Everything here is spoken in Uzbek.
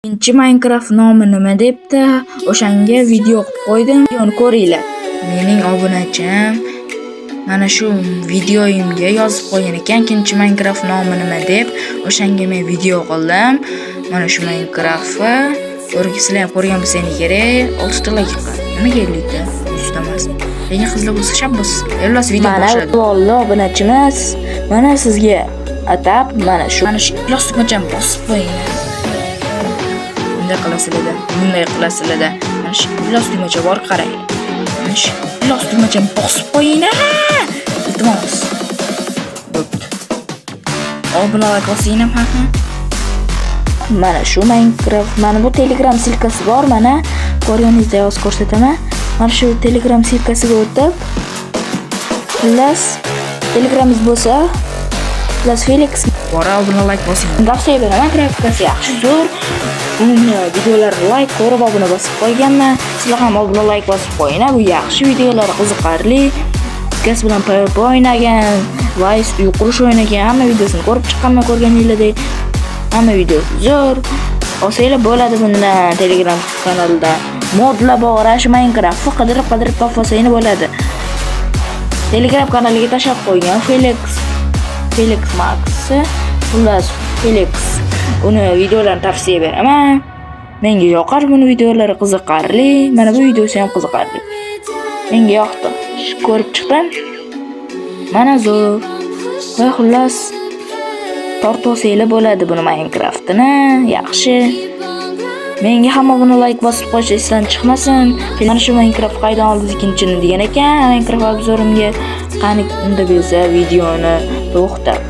Ikkinchi Minecraft nomi nima debdi? O'shanga video qo'ydim. Videoni ko'ringlar. Mening obunachim mana shu videoyimga yozib qo'ygan ekan, ikkinchi Minecraft nomi nima deb. O'shanga men video qildim. Mana shu Minecraftni sizlar ham ko'rgan bo'lsangiz kerak. 6 ta like qildi. Nimaga 50 ta? 100 ta emas. Lekin qizlar bo'lsa shabbos. Evlas video boshladi. Mana vallo obunachimiz. Mana sizga atab mana shu plastikacham bosib qo'ying. Bunday qilasizlar. Mana shu plastikmacha bor, qarang. Mana shu plastikmacha bosib qo'ying. Iltimos. Obunalar qilsang ham ha. Mana shu Minecraft, mana bu Telegram silkasi bor, mana ko'rganingizda yozib ko'rsataman. Mana shu Telegram silkasiga o'tib, plus Telegramimiz bo'lsa, plus Felix bora obuna like bosing. Tavsiya beraman, grafikasi yaxshi, zo'r. Videolarni like ko'rib obuna bosib qo'yganman. Sizlar ham obuna like bosib qo'ying. Bu yaxshi videolar, qiziqarli. Gaz bilan PvP o'ynagan, Vice uy qurish o'ynagan, hamma videosini ko'rib chiqqanman, ko'rganingizdek. Hamma videosi zo'r. Olsanglar bo'ladi bundan Telegram kanalida. Modlar bor, shu Minecraft qidirib topsanglar bo'ladi. Telegram kanaliga tashab qo'ygan Felix Max, xullas Felix. Uni videolarini tavsiya beraman. Menga yoqar buni videolari, qiziqarli. Mana bu videosi ham qiziqarli. Menga yoqdi. Ko'rib chiqdim. Mana zo'r. Va xullas tortosanglar bo'ladi buni Minecraftni. Yaxshi. Menga hamma buni like bosib qo'yish esdan chiqmasin. Mana shu Minecraft qaydan oldingiz ikkinchini degan ekan. Minecraft obzorimga qani unda bo'lsa videoni to'xtab